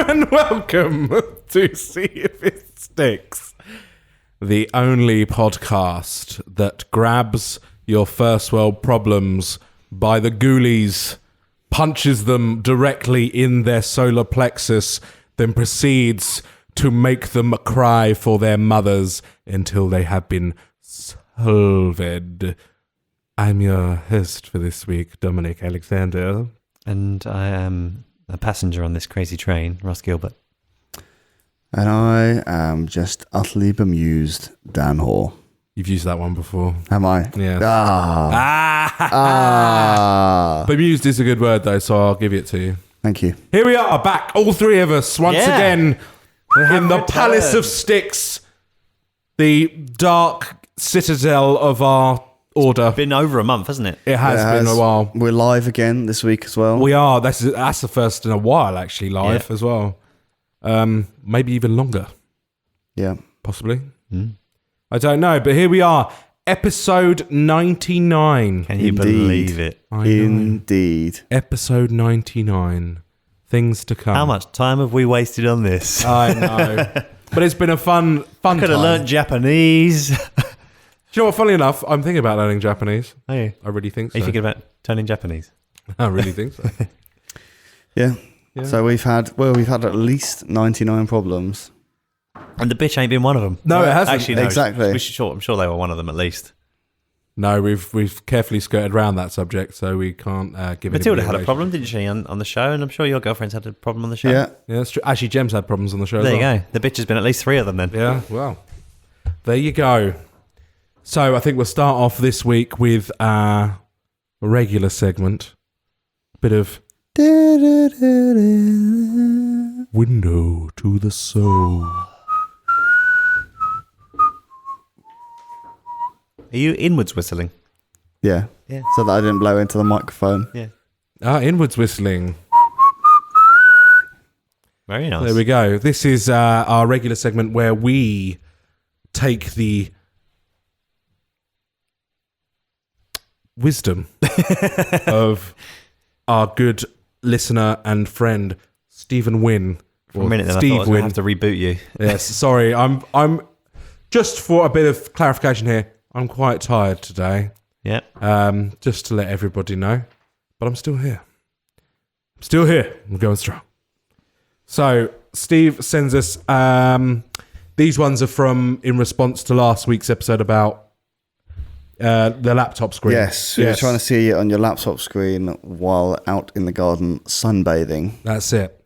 and welcome to See If It Sticks, the only podcast that grabs your first world problems by the ghoulies, punches them directly in their solar plexus, then proceeds to make them cry for their mothers until they have been solved. I'm your host for this week, Dominic Alexander. And I am a passenger on this crazy train, Ross Gilbert. And I am just utterly bemused, Dan Hall. You've used that one before. Am I? Yeah. Bemused is a good word, though, so I'll give it to you. Thank you. Here we are, back, all three of us, once again, in the Palace of Sticks, the dark citadel of our order. Been over a month, hasn't it? It has been a while. We're live again this week as well. We are. That's the first in a while, actually, live as well. Maybe even longer. Yeah. Possibly. I don't know, but here we are. Episode 99. Can you believe it? Indeed. Episode 99. Things to come. How much time have we wasted on this? I know. But it's been a fun time. Could have learnt Japanese. Do you know what? Funny enough, I'm thinking about learning Japanese. Are you? I really think so. Are you thinking about turning Japanese? I really think so. Yeah. So we've had at least 99 problems. And the bitch ain't been one of them. No, it hasn't. Actually, no. Exactly. I'm sure they were one of them at least. No, we've carefully skirted around that subject, so we can't give it. Matilda had a problem, didn't she, on the show? And I'm sure your girlfriend's had a problem on the show. Yeah. Yeah, that's true. Actually, Jem's had problems on the show. There as well. you go. The bitch has been at least 3 of them then. Yeah, well, there you go. So I think we'll start off this week with a regular segment. A bit of window to the soul. Are you inwards whistling? Yeah. Yeah. So that I didn't blow into the microphone. Yeah. Inwards whistling. Very nice. There we go. This is our regular segment where we take the wisdom of our good listener and friend Stephen Wynn. For a minute then I thought I was going to have to reboot you. Yes, sorry. I'm just for a bit of clarification here. I'm quite tired today. Yeah. Just to let everybody know, but I'm still here. I'm going strong. So Steve sends us. These ones are in response to last week's episode about the laptop screen. Yes. You're trying to see it on your laptop screen while out in the garden sunbathing. That's it.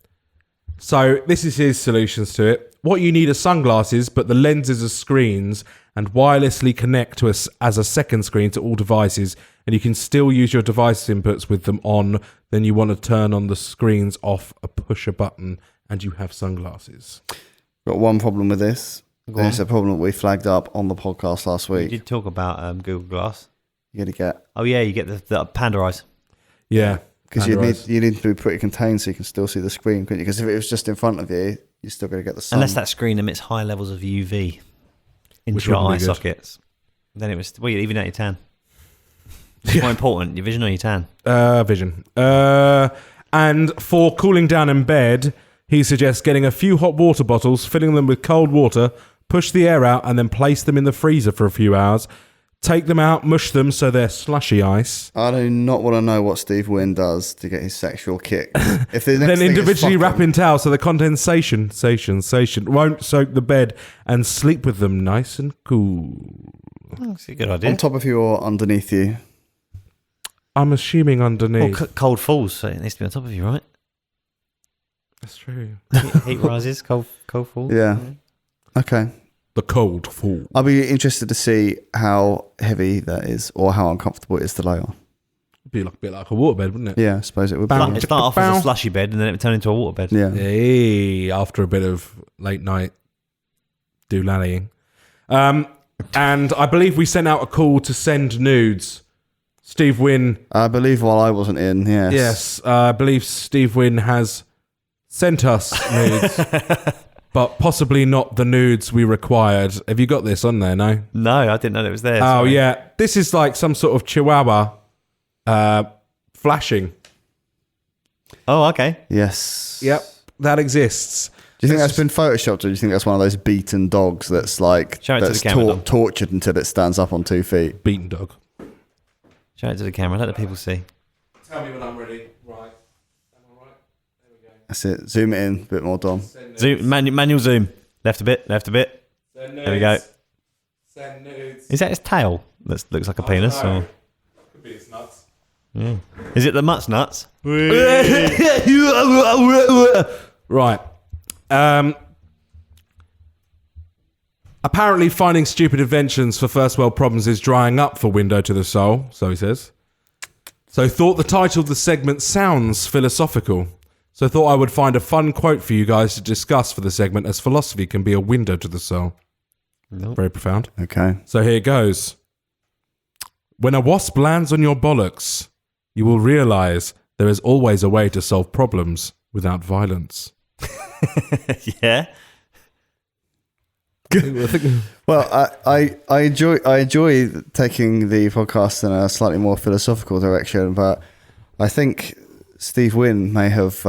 So this is his solutions to it. What you need are sunglasses, but the lenses are screens and wirelessly connect to us as a second screen to all devices, and you can still use your device inputs with them on. Then you want to turn on the screens off, push a button, and you have sunglasses. Got one problem with this. There's a problem that we flagged up on the podcast last week. You did talk about Google Glass. You got to get... Oh, yeah, you get the Panda eyes. Yeah. Because you need to be pretty contained so you can still see the screen, couldn't you? Because if it was just in front of you, you're still going to get the sun. Unless that screen emits high levels of UV into your eye sockets. Then it was... Well, even at your tan. What's more important, your vision or your tan? Vision. And for cooling down in bed, he suggests getting a few hot water bottles, filling them with cold water, push the air out, and then place them in the freezer for a few hours. Take them out, mush them so they're slushy ice. I do not want to know what Steve Wynn does to get his sexual kick. If the next Then thing is individually wrap fucking- in towels so the condensation won't soak the bed, and sleep with them nice and cool. That's a good idea. on top of you or underneath you. I'm assuming underneath. Well, cold falls, so it needs to be on top of you, right? That's true. Heat rises, cold falls. Yeah. Okay. The cold fall. I'll be interested to see how heavy that is or how uncomfortable it is to lay on. Be like a bit like a waterbed, wouldn't it? Yeah, I suppose it would be. Bam. It start off as a slushy bed and then it would turn into a water bed. Yeah. Hey, after a bit of late night doolallying. And I believe we sent out a call to send nudes. Steve Wynn. I believe while I wasn't in, yes. Yes, I believe Steve Wynn has sent us nudes, but possibly not the nudes we required. Have you got this on there? No? No, I didn't know it was there. Oh, sorry. yeah. This is like some sort of chihuahua flashing. Oh, okay. Yes. Yep. that exists. Do you think that's been photoshopped, or do you think that's one of those beaten dogs that's like Show it to that's the camera, Dom. tortured until it stands up on 2 feet? Beaten dog. Show it to the camera. Let the people see. Tell me when I'm ready. Right. Am I right? There we go. That's it. Zoom it in a bit more, Dom. Zoom, manual zoom. Left a bit. There we go. Send nudes. Is that his tail that looks like a penis? Or? Could be his nuts. Yeah. Is it the mutts nuts? Right. Apparently, finding stupid inventions for first world problems is drying up for Window to the Soul, so he says. So thought the title of the segment sounds philosophical. So thought I would find a fun quote for you guys to discuss for the segment, as philosophy can be a window to the soul. Nope. Very profound. Okay. So here goes. When a wasp lands on your bollocks, you will realise there is always a way to solve problems without violence. Yeah. Well, I enjoy taking the podcast in a slightly more philosophical direction, but I think Steve Wynn may have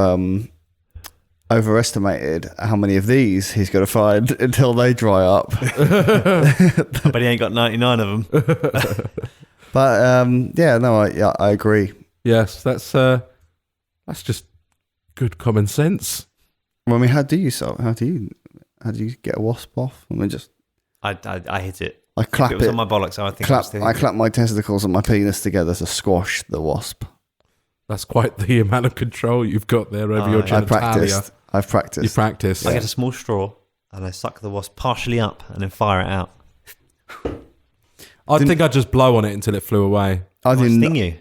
overestimated how many of these he's going to find until they dry up. But he ain't got 99 of them. But yeah, no, I agree. Yes, that's just good common sense. Well, I mean, how do you get a wasp off? I mean, just I hit it. I clap If it was it. on my bollocks, I think I clap my testicles and my penis together to squash the wasp. That's quite the amount of control you've got there over your I've genitalia. practiced. You practiced. I get a small straw and I suck the wasp partially up and then fire it out. I think I'd just blow on it until it flew away. I I'll didn't. sting you.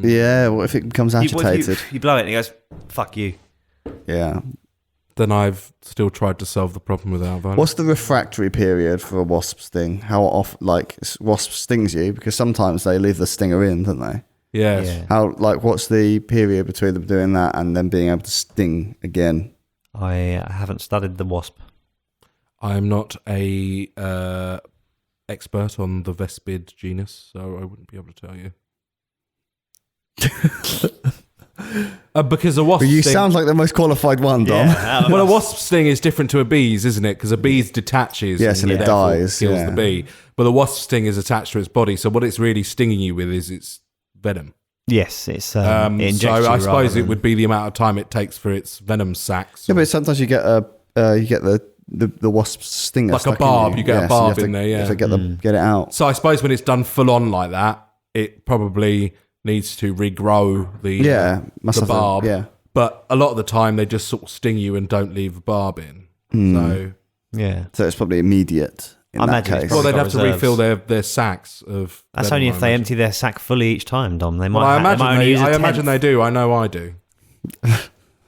Yeah. What if it becomes What if agitated? You blow it and it goes, fuck you. Yeah. Then I've still tried to solve the problem without violence. What's the refractory period for a wasp sting? How often, like, wasp stings you? Because sometimes they leave the stinger in, don't they? Yes. Yeah. How, like, what's the period between them doing that and then being able to sting again? I haven't studied the wasp. I am not a expert on the Vespid genus, so I wouldn't be able to tell you. Because a wasp But you sting, sound like the most qualified one, Dom. Yeah, well, a wasp sting is different to a bee's, isn't it? Because a bee's detaches, Yes, and it therefore dies, kills yeah. the bee. But the wasp sting is attached to its body, so what it's really stinging you with is its venom. Yes, it's it So injects you I rather suppose it than- would be the amount of time it takes for its venom sacs. Yeah, but sometimes you get the wasp stinger. Like a stuck in barb, you get a so barb have to- in there, You have to yeah. get it out. So I suppose when it's done full on like that, it probably needs to regrow the Must the have to- barb. yeah. But a lot of the time they just sort of sting you and don't leave the barb in. So Yeah. So it's probably immediate in I that imagine it's case. well, probably they'd got have to reserves. refill their sacks of. That's venom, only if I they imagine. empty their sack fully each time, Dom. They might. Well, I they might only use a imagine tenth. they do. I know I do.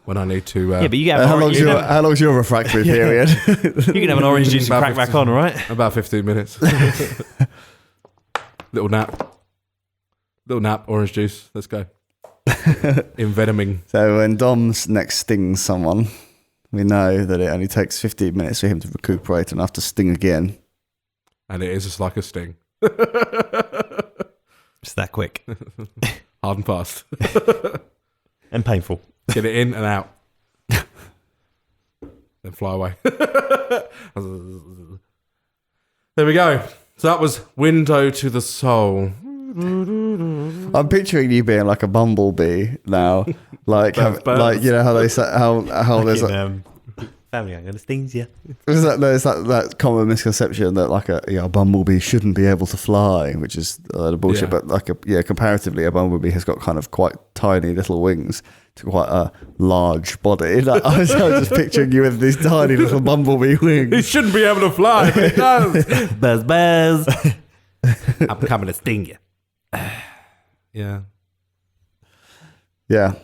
When I need to. Yeah, but you get How long's your refractory period? you can have an orange juice and About crack back on, all right? about 15 minutes. Little nap, orange juice. Let's go. Envenoming. So when Dom's next stings someone, we know that it only takes 15 minutes for him to recuperate enough to sting again. And it is just like a sting. It's that quick Hard and fast. and painful. Get it in and out. Then fly away. There we go. So that was Window to the Soul. I'm picturing you being like a bumblebee now, like like you know how they say how there's Family, I'm gonna sting you. there's that common misconception that like a bumblebee shouldn't be able to fly, which is the bullshit. Yeah. But like comparatively, a bumblebee has got kind of quite tiny little wings to quite a large body. Like, I was just picturing you with these tiny little bumblebee He wings. shouldn't be able to fly, but he does. Buzz, buzz. I'm coming to sting you. Yeah. Yeah,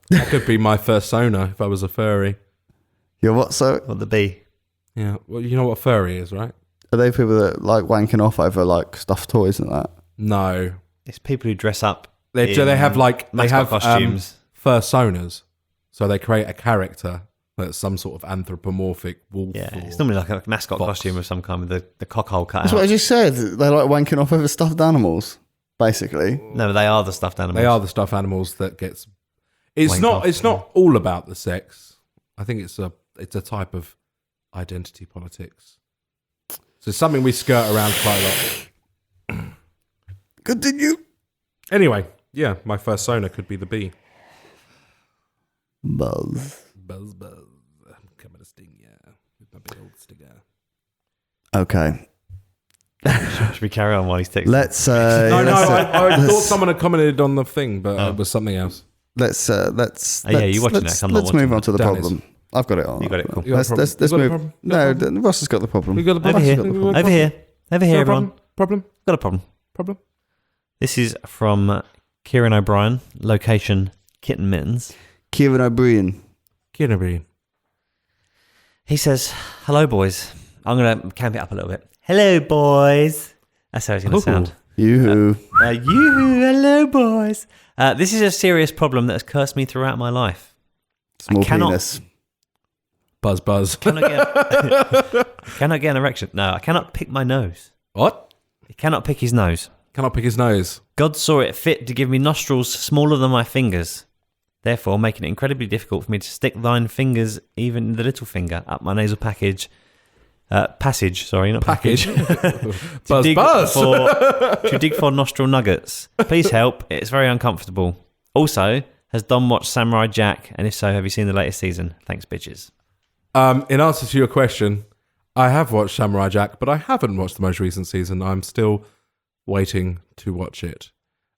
That could be my persona if I was a furry. you're what? So What the bee? Yeah. Well, you know what a furry is, right? are they people that like wanking off over like stuffed toys and that? No. It's people who dress up. They in have like, they mascot have costumes. fursonas. So they create a character that's some sort of anthropomorphic wolf. Yeah, or- it's normally like a mascot Fox. costume of some kind with the cockhole cut That's out. what I just said. They like wanking off over stuffed animals, basically. No, they are the stuffed animals. They are the stuffed animals that gets. It's Wank not. off, It's not all about the sex. I think it's a type of identity politics. So it's something we skirt around quite a lot. Continue. Anyway, yeah, my first persona could be the bee. Buzz. Buzz, buzz. I'm coming to sting ya with my big old stinger. Okay. Should we carry on while he's texting? Let's. I thought someone had commented on the thing, but it was something else. Let's. Oh, yeah, you're watching let's, that. I'm not let's move watching on to the Dan problem. I've got it on. You got it, cool. You got a Let's problem? You got a move. problem? No, Problem? Ross has got the problem. We got a Over problem? here. We got a problem? Over here. Over here, Got a everyone. problem? Got a problem. Problem? This is from Kieran O'Brien, location Kitten Mittens. Kieran O'Brien. Kennedy. He says, hello, boys. I'm going to camp it up a little bit. Hello, boys. That's how it's going to sound. You. Hello, boys. This is a serious problem that has cursed me throughout my life. Small cannot- penis. Buzz, buzz. Cannot get an erection. No, I cannot pick my nose. What? He cannot pick his nose. Cannot pick his nose. God saw it fit to give me nostrils smaller than my fingers, therefore making it incredibly difficult for me to stick thine fingers, even the little finger, up my nasal package. Passage, sorry, not package. Buzz, buzz. To dig for nostril nuggets. Please help. It's very uncomfortable. Also, has Dom watched Samurai Jack? And if so, have you seen the latest season? Thanks, bitches. In answer to your question, I have watched Samurai Jack, but I haven't watched the most recent season. I'm still waiting to watch it.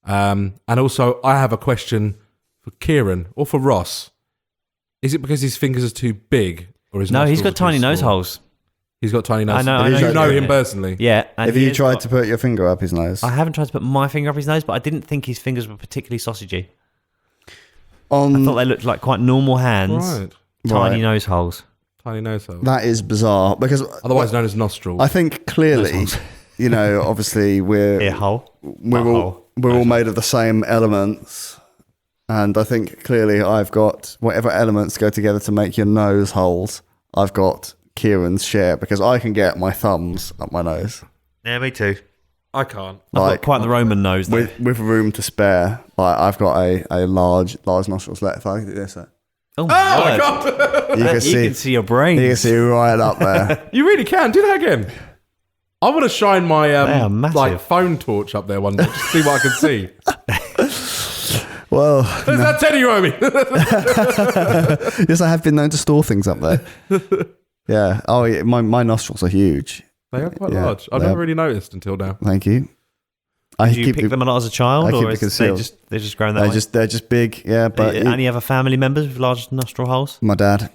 And also, I have a question for Kieran or for Ross. Is it because his fingers are too big, or his No, he's nostrils got are too tiny nose small? holes. He's got tiny nose. I know, You know yeah. him personally. Yeah. And Have he you has tried got- to put your finger up his nose? I haven't tried to put my finger up his nose, but I didn't think his fingers were particularly sausagey. I thought they looked like quite normal hands, Right. tiny Right. nose holes. Tiny nose hole. That is bizarre because Otherwise known as nostrils. I think clearly, obviously we're Ear hole. we're Butthole. all we're all made of the same elements, and I think clearly I've got whatever elements go together to make your nose holes. I've got Kieran's share because I can get my thumbs up my nose Yeah, me too. I can't. I've Like- got quite the Roman nose, though. with room to spare. Like I've got a large nostrils. If I do this, Oh Oh my word. god! you can You see can see your brain. you can see right up there. You really can. Do that again. I want to shine my They are massive. phone torch up there one day just to see what I can see. Well, There's that Teddy you owe me. yes, I have been known to store things up there. Yeah. Oh, yeah, my nostrils are huge. They are quite Yeah, large. I've they never are. really noticed until now. Thank you. I Did you pick them a lot as a child, I keep or it is they concealed. they're just grown that way? They're just big. Yeah, but Any other family members with large nostril holes? my dad.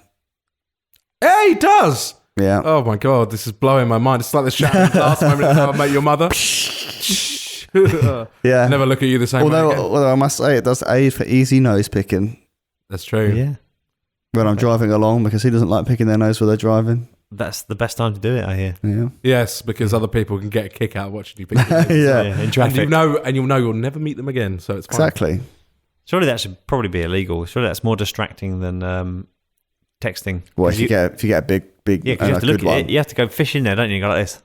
Hey, he does. Yeah. Oh my god, this is blowing my mind. It's like the shattering glass moment of How I Met Your Mother. Yeah. Never look at you the same way again. Although I must say, it does aid for easy nose picking That's true. Yeah. when I'm driving along because he doesn't like picking their nose while they're driving. That's the best time to do it, I hear. Yeah. Yes, because other people can get a kick out of watching you pick your nose. Yeah. In And traffic. you'll know you'll never meet them again, so it's fine. Exactly. Surely that should probably be illegal. Surely that's more distracting than texting. Well, 'Cause if you get a big yeah, because you have to good look at it. one. You have to go fishing there, don't you? You go like this.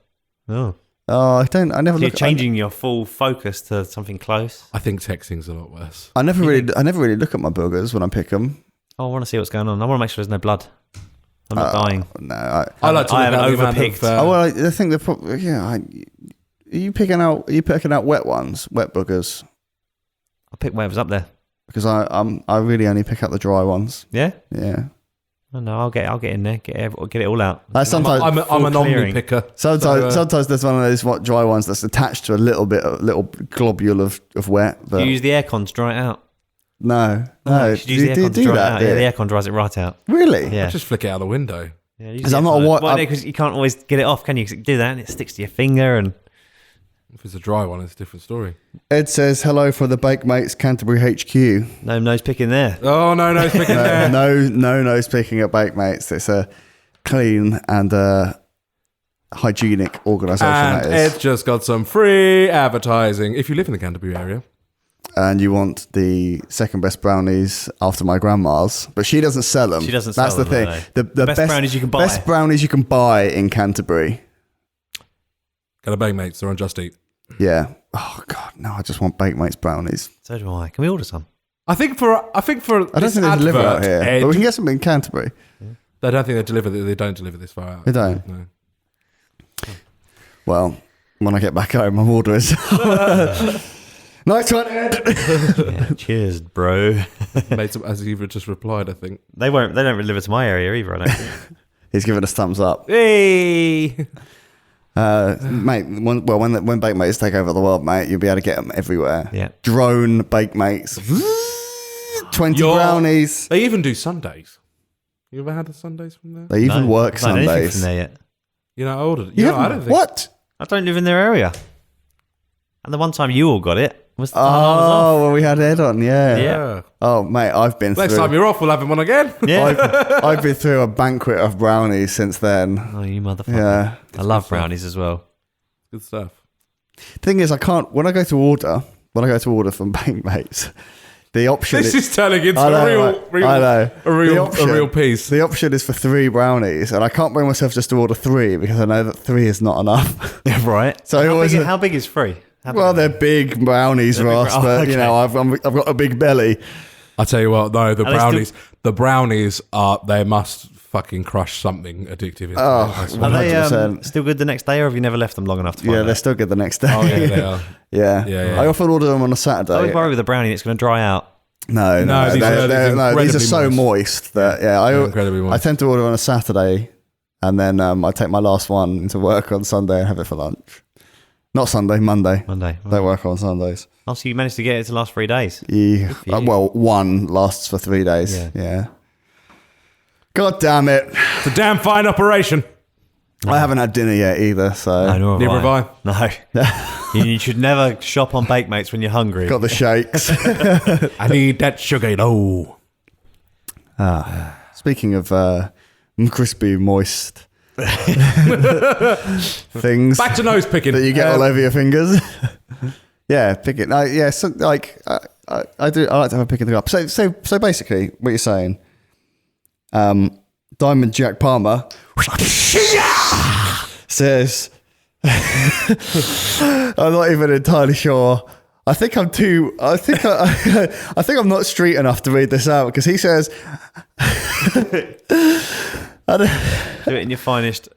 Oh. Oh, I never You're look. changing your full focus to something close. I think texting's a lot worse. I never really look at my boogers when I pick them. Oh, I want to see what's going on. I want to make sure there's no blood. I'm not dying. No, I like to I look haven't at the amount overpicked. of, oh, well, I think they're probably Are you picking out wet ones, wet boogers? I'll pick whatever's up there. Because I really only pick out the dry ones. Yeah? Yeah. Oh, no, I'll get in there. Get it all out. Sometimes I'm an full omni clearing. picker. sometimes there's one of those dry ones that's attached to a little globule of wet. But Do you use the aircon to dry it out? no. You should use the aircon to do dry that? it out. do Yeah, you? the aircon dries it right out. Really? Yeah. Just flick it out the window. Yeah, 'Cause I'm not a white- because you can't always get it off, can you? 'Cause you do that and it sticks to your finger and If it's a dry one, it's a different story. Ed says hello for the Bake Mates Canterbury HQ. no nose picking there. Oh no, it's picking there. No nose picking at Bake Mates. It's a clean and hygienic organisation. And that is. Ed just got some free advertising. If you live in the Canterbury area, And you want the second best brownies after my grandma's, but she doesn't sell them. She doesn't That's sell the them, thing. no. The Best brownies you can buy. Best brownies you can buy in Canterbury. go to Bake Mates. They're on Just Eat. Yeah. Oh God, no! I just want Bake Mates brownies. So do I. Can we order some? I think for I don't this think they deliver advert, out here, Ed, but we can get some in Canterbury. I don't think they don't deliver this far out. They don't? No. Well, when I get back home, I'm ordering. Nice one, Ed. Yeah, cheers, bro. Made some, as you've just replied, I think. They don't deliver to my area either, I don't think. He's giving us thumbs up. Hey! Mate, when bake mates take over the world, mate, you'll be able to get them everywhere. Yeah. Drone bake mates. 20 brownies. They even do Sundays. You ever had the Sundays from there? They even work I've not had anything Sundays. from there yet. You know, I ordered it. You You know, I haven't- don't think. what? I don't live in their area. And the one time you all got it was the time I was off. Oh, well, we had Ed on, yeah. Yeah. Oh, mate, I've been Next through. time you're off, we'll have him on again. Yeah. I've been through a banquet of brownies since then. Oh, you motherfucker. Yeah. I love brownies as well. Good stuff. Thing is, I can't. When I go to order from Bake Mates, the option This is turning into I know, a real piece. The option is for 3 brownies, and I can't bring myself just to order 3 because I know that 3 is not enough. Right. So I always, How big is free? well, they're big brownies, They're big Ross, brown- but you okay. know, I've got a big belly. I tell you what, no, the Are they brownies they must fucking crush something addictive. Into Oh, it, I swear. Are they 100%. still good the next day, or have you never left them long enough to find Yeah, out? they're still good the next day. Oh yeah, they are. yeah. Yeah. I often order them on a Don't Saturday. worry with the brownie; it's going to dry out. No, these are these are so incredibly moist that They're incredibly I moist. tend to order on a Saturday, and then I take my last one into work on Sunday and have it for lunch. Not Sunday, Monday. Monday. They work on Sundays. Oh, so you managed to get it to last 3 days. Yeah. for you. Well, one lasts for 3 days. Yeah. Yeah. God damn it! It's a damn fine operation. I haven't had dinner yet either, so No, nor Neither have have No. you should never shop on Bake Mates when you're hungry. got the shakes. I need that sugar. Oh, Speaking of crispy, moist things back to nose picking. that you get all over your fingers. Yeah, pick it. No, yeah, so like I do. I like to have a pick in the cup. So basically, what you're saying, Diamond Jack Palmer says, I'm not even entirely sure. I think I'm too. I think I'm not street enough to read this out because he says, Do it in your finest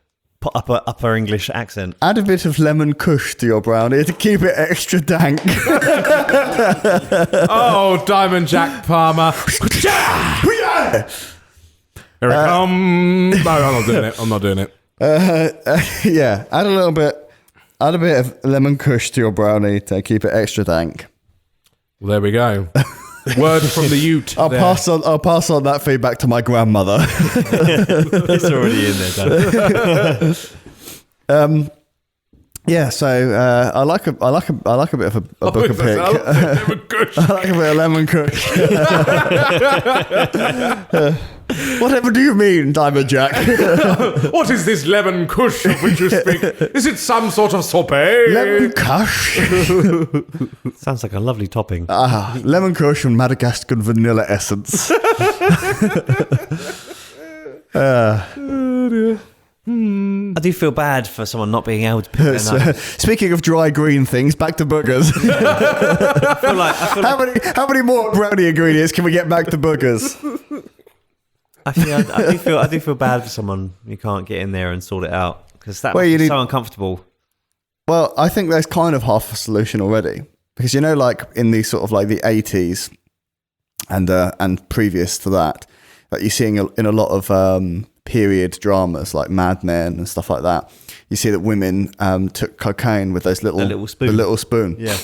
upper English accent. add a bit of lemon kush to your brownie to keep it extra dank. Oh, Diamond Jack Palmer. Here it comes. No, I'm not doing it. I'm not doing it. Yeah, add a bit of lemon kush to your brownie to keep it extra dank. Well, there we go. Word from the Ute. I'll there. pass on that feedback to my grandmother. It's already in there, Dan. Yeah, so I like a bit of a book of pick. I like a bit of lemon kush. Whatever do you mean, Diamond Jack? What is this lemon kush of which you speak? Is it some sort of sorbet? Lemon kush. Sounds like a lovely topping. Lemon kush and Madagascar vanilla essence. I do feel bad for someone not being able to pick their So, nose. speaking of dry green things, back to boogers. I feel like How many more brownie ingredients can we get back to boogers? I do feel bad for someone who can't get in there and sort it out because that Well, must you be need- so uncomfortable. Well, I think there's kind of half a solution already because you know, like in the sort of like the 80s and previous to that, that you're seeing in a lot of period dramas like Mad Men and stuff like that. You see that women took cocaine with those little The little spoon. the little spoon. Yeah,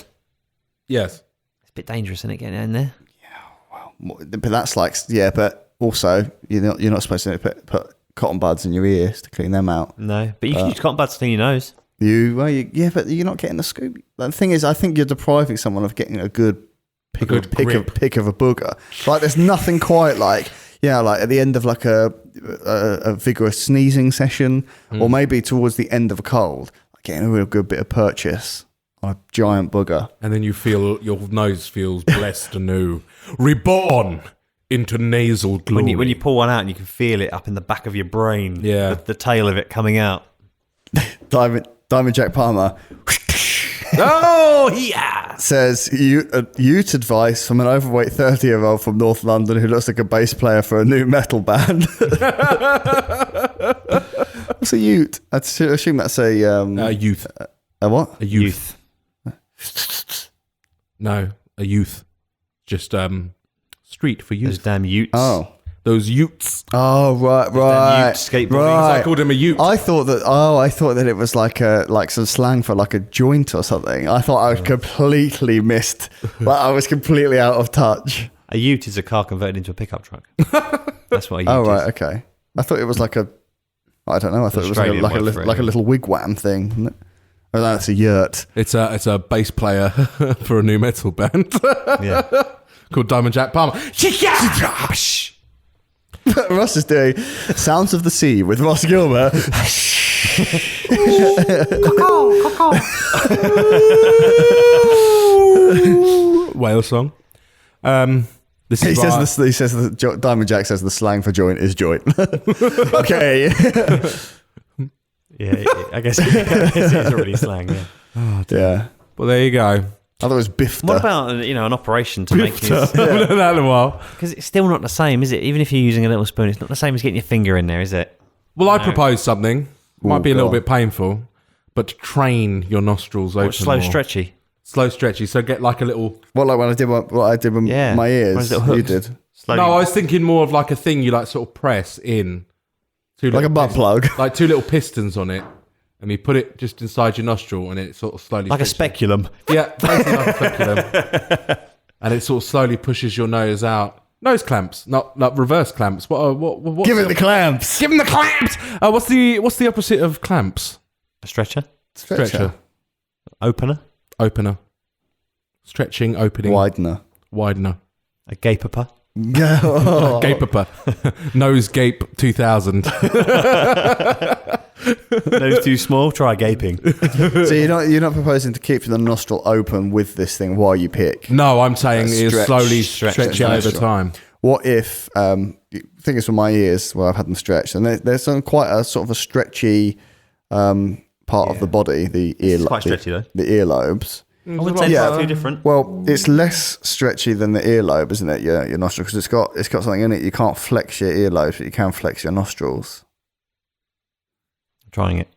Yes. it's a bit dangerous, isn't it, getting in there? But that's like but also you're not supposed to put cotton buds in your ears to clean them out. No, but you can use cotton buds to clean your nose. But you're not getting the scoop. The thing is, I think you're depriving someone of getting a good pick of a booger. Like there's nothing quite like at the end of like a vigorous sneezing session, or maybe towards the end of a cold, like getting a real good bit of purchase on a giant booger. And then you feel your nose feels blessed anew, reborn into nasal glory. When you pull one out and you can feel it up in the back of your brain. Yeah. the tail of it coming out. Diamond Jack Palmer. Oh, yeah. says Ute advice from an overweight 30-year-old from North London who looks like a bass player for a new metal band. What's a Ute? I assume that's a youth. a what? A youth. No, a youth. Just street for Those youth. damn utes. Oh. Those utes. Oh right. ute skateboarding. Right. I called him a ute. I thought that it was like some slang for like a joint or something. I thought I was completely missed. Like I was completely out of touch. A ute is a car converted into a pickup truck. That's what a ute Oh is. right, okay. I thought it was like I don't know. I thought it was Australian like word for it. a little wigwam thing. Isn't it? Oh, no, that's a yurt. It's a bass player for a new metal band Yeah. called Diamond Jack Palmer. Ross is doing Sounds of the Sea with Ross Gilbert. Whale song. This He is says Diamond Jack says the slang for joint is joint. Okay. Yeah, I guess it's already slang, yeah. Yeah. Well, there you go. I thought it was bifta. What about, an operation to make his... I haven't done that in a while. Because it's still not the same, is it? Even if you're using a little spoon, it's not the same as getting your finger in there, is it? Well, I No. propose something. Might Oh, be a little God. bit painful, but to train your nostrils open. What, slow more. stretchy? Slow stretchy. So get like a little. What, like when I did what I did with Yeah. my One of ears? those little You hooks. did. Slowly. No, I was thinking more of like a thing you like sort of press in. Like a little butt plug. Like two little pistons on it, and you put it just inside your nostril, and it sort of slowly. Like a pushes- speculum. Yeah, basically like a speculum. And it sort of slowly pushes your nose out. Nose clamps, not like reverse clamps. What's Give it the clamps. Give him the clamps. What's the opposite of clamps? A stretcher. Stretcher. Opener. Opener. Stretching, opening, Widener. widener. A gaper. Oh. Gape-upper. Nose gape 2000. Nose too small, try gaping. So you're not proposing to keep the nostril open with this thing while you pick. No, I'm saying it's Stretch. slowly Stretch stretch the it over nostril. time. What if, the thing is for my ears, where I've had them stretched, and there's some quite a sort of a stretchy part of the body, the ear, It's quite stretchy, though. the earlobes. I would say Yeah. they're too different. Well, it's less stretchy than the earlobe, isn't it? Your nostril, because it's got something in it. You can't flex your earlobes, but you can flex your nostrils. Trying it.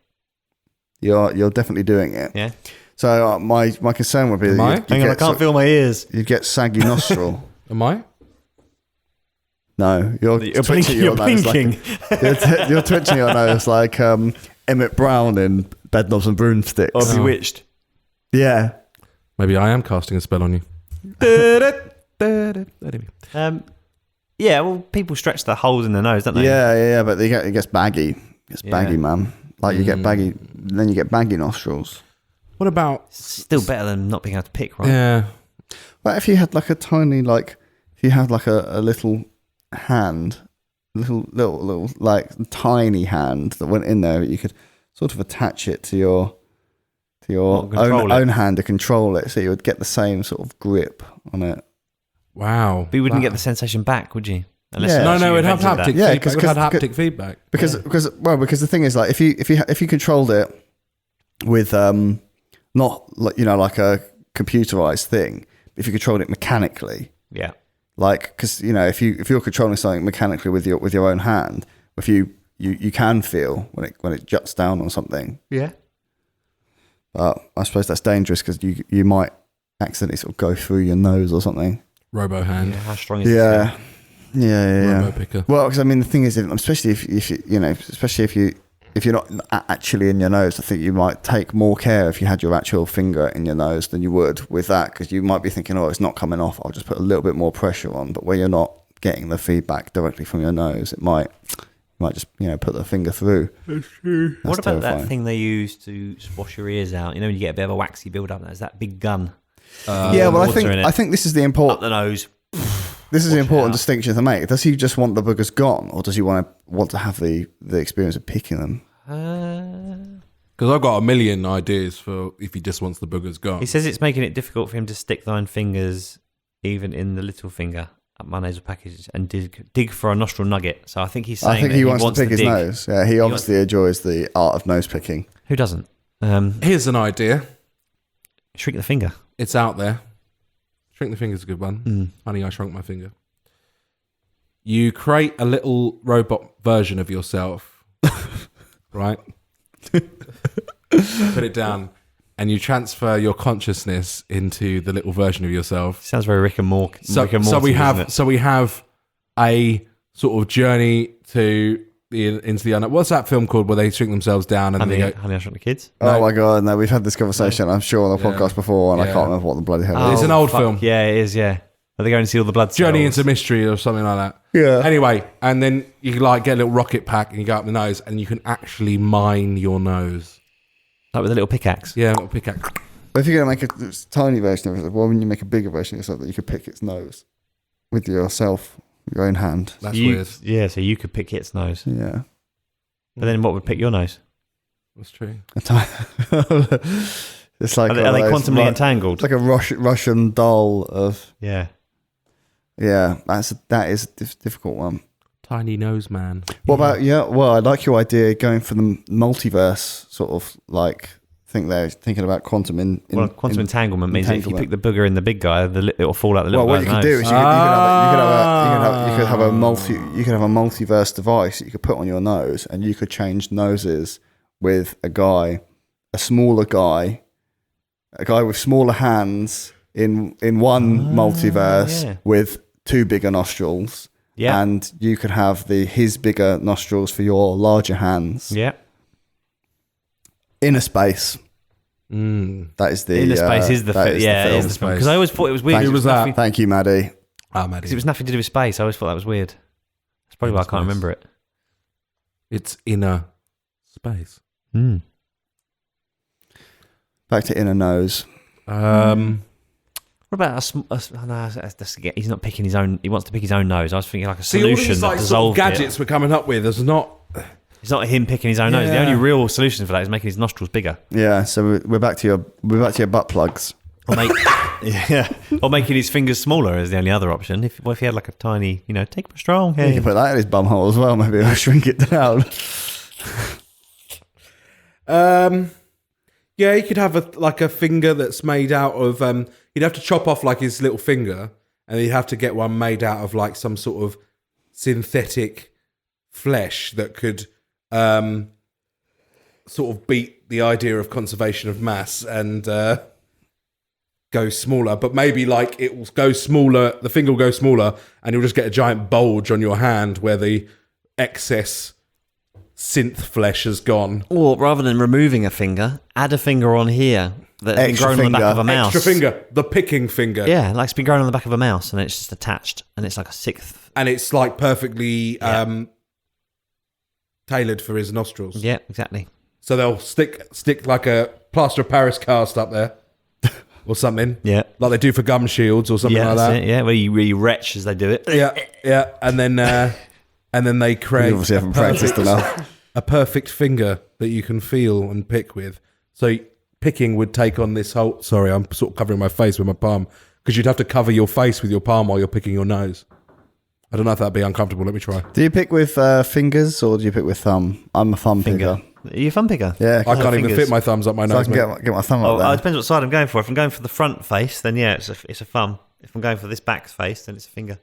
You're definitely doing it. Yeah. So my concern would be Am I? that Hang on, I can't feel my ears. you'd get saggy nostril. Am I? No, you're You're twitching blinking. your nose Blinking. like you're twitching your nose like Emmett Brown in Bedknobs and Broomsticks. Or bewitched. Yeah. Maybe I am casting a spell on you. Yeah, well, people stretch the holes in their nose, don't they? Yeah, but it gets baggy. It gets Yeah. baggy, man. Like you get baggy, then you get baggy nostrils. What about... Still better than not being able to pick, right? Yeah. But if you had like a tiny, like, if you had like a little hand, little like tiny hand that went in there, you could sort of attach it to your What, control it? own hand to control it, so you would get the same sort of grip on it. Wow. But you wouldn't get the sensation back, would you? Unless Yeah. unless No, you it'd have invented haptic that. Yeah, feedback. 'cause- It would have 'cause- haptic feedback. Because the thing is, like, if you controlled it with not like like a computerized thing, if you controlled it mechanically, Yeah. like, because if you're controlling something mechanically with your own hand, if you can feel when it juts down on something, Yeah. but I suppose that's dangerous because you might accidentally sort of go through your nose or something. Robo hand. Yeah, how strong is Yeah. Robo picker. Well, because I mean, the thing is, especially if you're not actually in your nose, I think you might take more care if you had your actual finger in your nose than you would with that, because you might be thinking, oh, it's not coming off, I'll just put a little bit more pressure on. But where you're not getting the feedback directly from your nose, it might just put the finger through. What That's about that terrifying. thing they use to wash your ears out? You know, when you get a bit of a waxy build up, there's that big gun Yeah, well, water in it. I think this is the up important. the nose. This is the Wash it important out. distinction to make. Does he just want the boogers gone, or does he want to have the experience of picking them? Because I've got a million ideas for if he just wants the boogers gone. He says it's making it difficult for him to stick thine fingers, even in the little finger, up my nasal passage and dig for a nostril nugget. So I think he's saying I think that he wants to pick his dig. nose. Yeah, he obviously enjoys the art of nose picking. Who doesn't? Here's an idea. Shrink the finger. It's out there. Shrink the finger's a good one. Honey, I Shrunk My Finger. You create a little robot version of yourself, right? Put it down, and you transfer your consciousness into the little version of yourself. Sounds very Rick and Morty. So we have a sort of journey into the unknown. What's that film called where they shrink themselves down and Honey, they go, Honey, I Shrunk the Kids. Oh my god, no, we've had this conversation, I'm sure, on the podcast before, and I Yeah. can't remember what the bloody hell it It's is. an old fuck. film. Yeah, it is, yeah. Are they going to see all the blood Journey cells? into Mystery or something like that. Yeah. Anyway, and then you like get a little rocket pack and you go up the nose and you can actually mine your nose. Like with a little pickaxe. Yeah, a little pickaxe. But if you're going to make a tiny version of it, why wouldn't you make a bigger version of yourself that you could pick its nose with yourself, your own hand? That's You- weird. Yeah, so you could pick its nose. Yeah. But then what would pick your nose? That's true. It's like Are they one of those, quantumly like- entangled? It's like a Russian doll of... Yeah. Yeah, that is a difficult one. Tiny nose man. What about, well, I like your idea going for the multiverse sort of like thing there, thinking about quantum Well, quantum entanglement means that if you entanglement. pick the booger in the big guy, it'll fall out the little Well, what guy's you could nose. do is you could have a multiverse device that you could put on your nose, and you could change noses with a guy, a smaller guy, a guy with smaller hands in one multiverse yeah. with two bigger nostrils. Yeah. And you could have his bigger nostrils for your larger hands. Yeah. Inner Space. That is the Inner Space is the that film. is Yeah, the it film. is the film. Because I always thought it was weird. Thank- Who was that? Thank you, Maddie. Ah, Maddie. Because it was nothing to do with space. I always thought that was weird. That's probably why I Inner can't space. remember it. It's inner space. Back to Inner Nose. What about he's not picking his own. He wants to pick his own nose. I was thinking like a See, all solution these that like sort of dissolved gadgets it. we're coming up with is not... It's not him picking his own nose. The Yeah. only real solution for that is making his nostrils bigger. Yeah, so we're back to your butt plugs. Or or making his fingers smaller is the only other option. If he had like a tiny, take my strong You hand. can put that in his bum hole as well. Maybe I'll shrink it down. Yeah, he could have a finger that's made out of... he'd have to chop off like his little finger and he'd have to get one made out of like some sort of synthetic flesh that could sort of beat the idea of conservation of mass and go smaller. But maybe like it will go smaller, the finger will go smaller and you'll just get a giant bulge on your hand where the excess synth flesh has gone. Or rather than removing a finger, add a finger on here that's been Extra grown on the back finger. of a mouse. Extra finger, the picking finger. Yeah, like it's been grown on the back of a mouse and it's just attached and it's like a sixth. And it's like perfectly tailored for his nostrils. Yeah, exactly. So they'll stick like a plaster of Paris cast up there or something. Yeah. Like they do for gum shields or something Yeah, like that's that. it. Yeah, where you really retch as they do it. Yeah. And then they create You obviously haven't practiced enough. a perfect finger that you can feel and pick with. So picking would take on this whole... Sorry, I'm sort of covering my face with my palm because you'd have to cover your face with your palm while you're picking your nose. I don't know if that'd be uncomfortable. Let me try. Do you pick with fingers or do you pick with thumb? I'm a thumb Finger. picker. Are you a thumb picker? Yeah, I can't even fingers. fit my thumbs up my So I nose. can mate. get my thumb Oh, up it there. depends what side I'm going for. If I'm going for the front face, then yeah, it's a thumb. If I'm going for this back face, then it's a finger.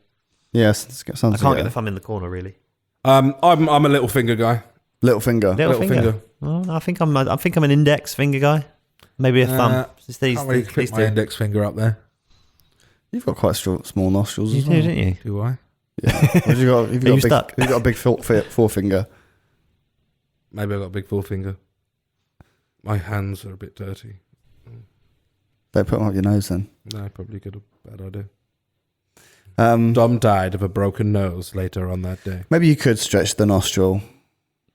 Yes, let's get some I can't get together. the thumb in the corner really. I'm a little finger guy. Little finger. Little finger. Well, I think I'm an index finger guy. Maybe a thumb. It's these, Can't really these fit my two. index finger up there. You've got quite small nostrils You as do, well. didn't you? Do I? Have you got, Are you stuck? Have you got a big forefinger? Maybe I've got a big forefinger. My hands are a bit dirty. Don't put them up your nose then. No, probably got a bad idea. Um, Dom died of a broken nose later on that day. maybe you could stretch the nostril.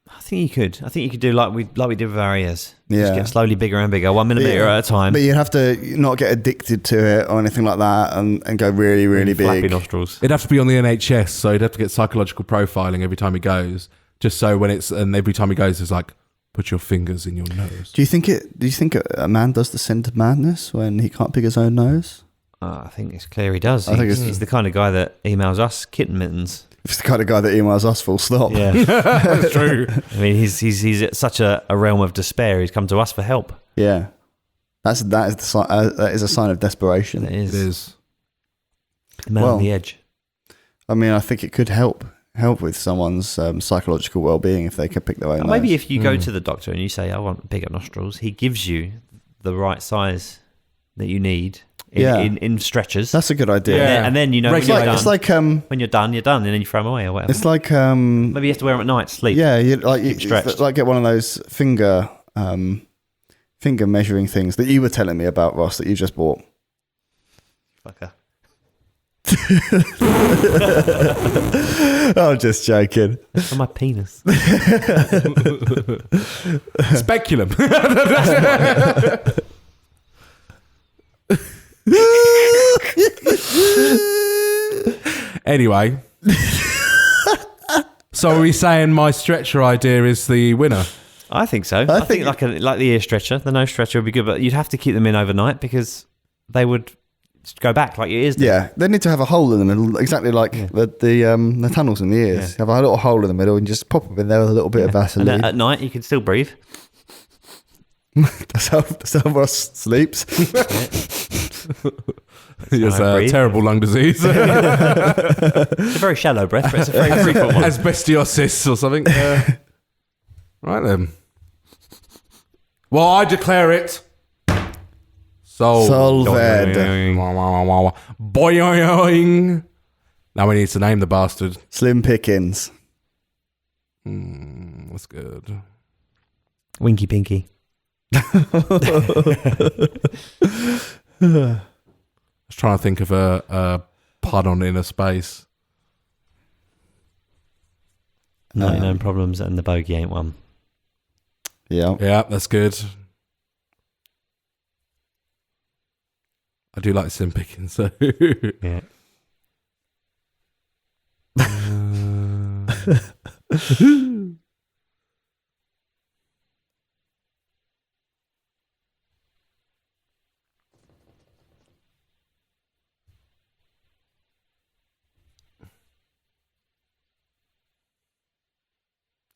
I think you could. I think you could do like we did with our ears. Yeah. Just get slowly bigger and bigger, 1 millimeter at a time. But you'd have to not get addicted to it or anything like that and go really, really Flappy big. nostrils. It'd have to be on the NHS, so he'd have to get psychological profiling every time he goes. Just so every time he goes, it's like, put your fingers in your nose. Do you think a man does descend to madness when he can't pick his own nose? I think it's clear he does. I think He's the kind of guy that emails us kitten mittens. He's the kind of guy that emails us full stop. Yeah, That's true. I mean, he's at such a realm of despair. He's come to us for help. Yeah. That is a sign of desperation. It It is. is. Man Well, on the edge. I mean, I think it could help with someone's psychological well-being if they could pick their own nose. Maybe if you go to the doctor and you say, I want bigger nostrils, he gives you the right size that you need in stretchers. That's a good idea. Yeah. And then you know Regular. when you're It's done. like When you're done, and then you throw them away or whatever. it's like Maybe you have to wear them at night to sleep. yeah, stretched. like get one of those finger measuring things that you were telling me about, Ross, that you just bought. Fucker. I'm just joking. For my penis. Speculum. Anyway. So are we saying my stretcher idea is the winner? I think so. I think like the ear stretcher, the nose stretcher would be good, but you'd have to keep them in overnight because they would go back like your ears do. Yeah, they need to have a hole in the middle, exactly like the tunnels in the ears. Yeah. Have a little hole in the middle and just pop them in there with a little bit of And Vaseline. at night you can still breathe. That's how Ross sleeps. He has I breathe. terrible lung disease. It's a very shallow breath, but it's a very frequent one. Asbestos or something. Right then. Well, I declare it Solved. Boing. Now we need to name the bastard. Slim Pickens. That's good. Winky Pinky. I was trying to think of a pun on Inner Space. 99 problems and the bogey ain't one. Yeah. Yeah, that's good. I do like Sim Pickens, so. Yeah.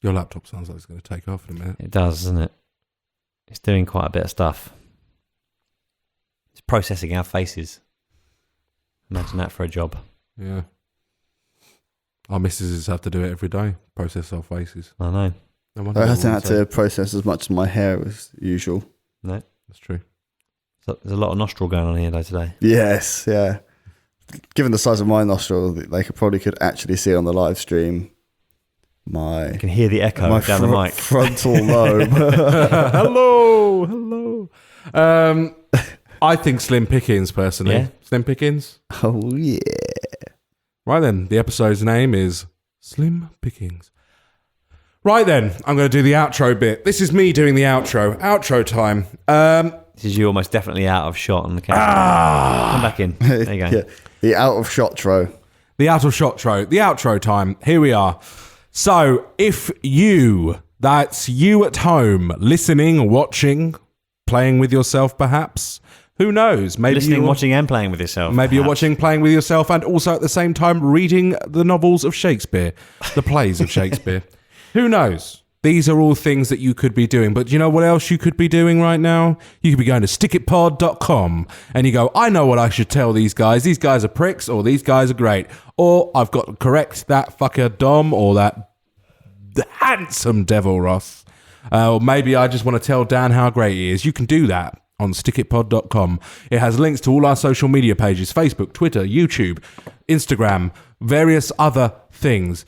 Your laptop sounds like it's going to take off in a minute. It does, doesn't it? It's doing quite a bit of stuff. It's processing our faces. Imagine that for a job. Yeah. Our missuses have to do it every day, process our faces. I know. No wonder I they haven't all had say- to process as much of my hair as usual. No. That's true. So there's a lot of nostril going on here though today. Yes, yeah. Given the size of my nostril, they could actually see on the live stream my You can hear the echo my down the mic. frontal lobe. Hello. I think Slim Pickens, personally. Yeah? Slim Pickens? Oh yeah. Right then, the episode's name is Slim Pickings. Right then, I'm going to do the outro bit. This is me doing the outro. Outro time. This is you almost definitely out of shot on the camera. Come back in. There you go. Yeah. The out of shot tro. The out of shot tro. The outro time. Here we are. So, if you, that's you at home, listening, watching, playing with yourself perhaps, who knows? Maybe Listening, you're- watching, and playing with yourself. Maybe you're perhaps. watching, playing with yourself, and also at the same time reading the novels of Shakespeare, the plays of Shakespeare. Who knows? These are all things that you could be doing. But you know what else you could be doing right now? You could be going to stickitpod.com and you go, I know what I should tell these guys. These guys are pricks, or these guys are great. Or I've got to correct that fucker Dom or that handsome devil Ross. Or maybe I just want to tell Dan how great he is. You can do that on stickitpod.com. It has links to all our social media pages, Facebook, Twitter, YouTube, Instagram, various other things.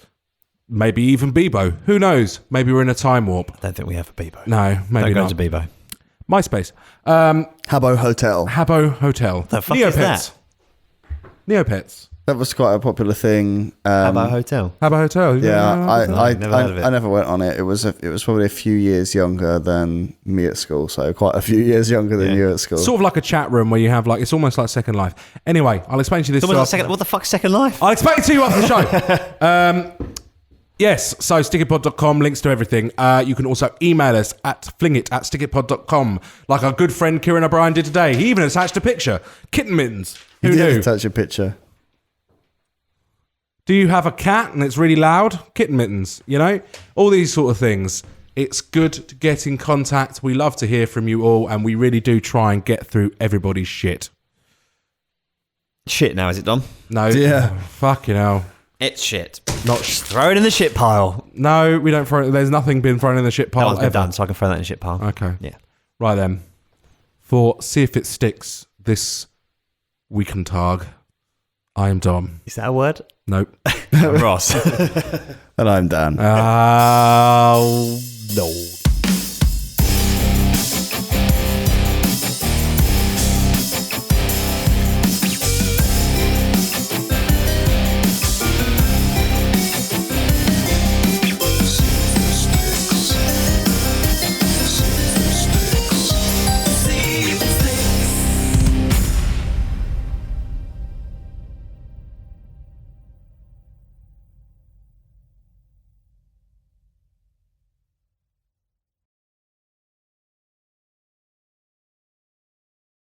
Maybe even Bebo. Who knows? Maybe we're in a time warp. Don't think we have a Bebo. No, maybe Don't not. go to Bebo. MySpace. Habbo Hotel. Habbo Hotel. The fuck is that? Neopets. That was quite a popular thing. How about a hotel? Habbo Hotel. Yeah, I never heard of it. I never went on it. It was probably a few years younger than me at school, so quite a few years younger than Yeah. you at school. Sort of like a chat room where you have like, it's almost like Second Life. Anyway, I'll explain to you this. Someone's like, after- second, what the fuck's Second Life? I'll explain it to you after the show. Yes, so stickitpod.com, links to everything. You can also email us at flingit@stickitpod.com, like our good friend Kieran O'Brien did today. He even attached a picture. Kitten mittens. Who you knew? did touch a picture. Do you have a cat and it's really loud? Kitten mittens, you know? All these sort of things. It's good to get in contact. We love to hear from you all, and we really do try and get through everybody's shit. Shit now, is it, Dom? No. Yeah. Fucking hell. It's shit. Not Throw it in the shit pile. No, we don't throw it. There's nothing been thrown in the shit That pile one's been ever. done, so I can throw that in the shit pile. Okay. Yeah. Right then. For See If It Sticks this Weekentag, I am Dom. Is that a word? Nope. I'm Ross. And I'm Dan. Oh, no.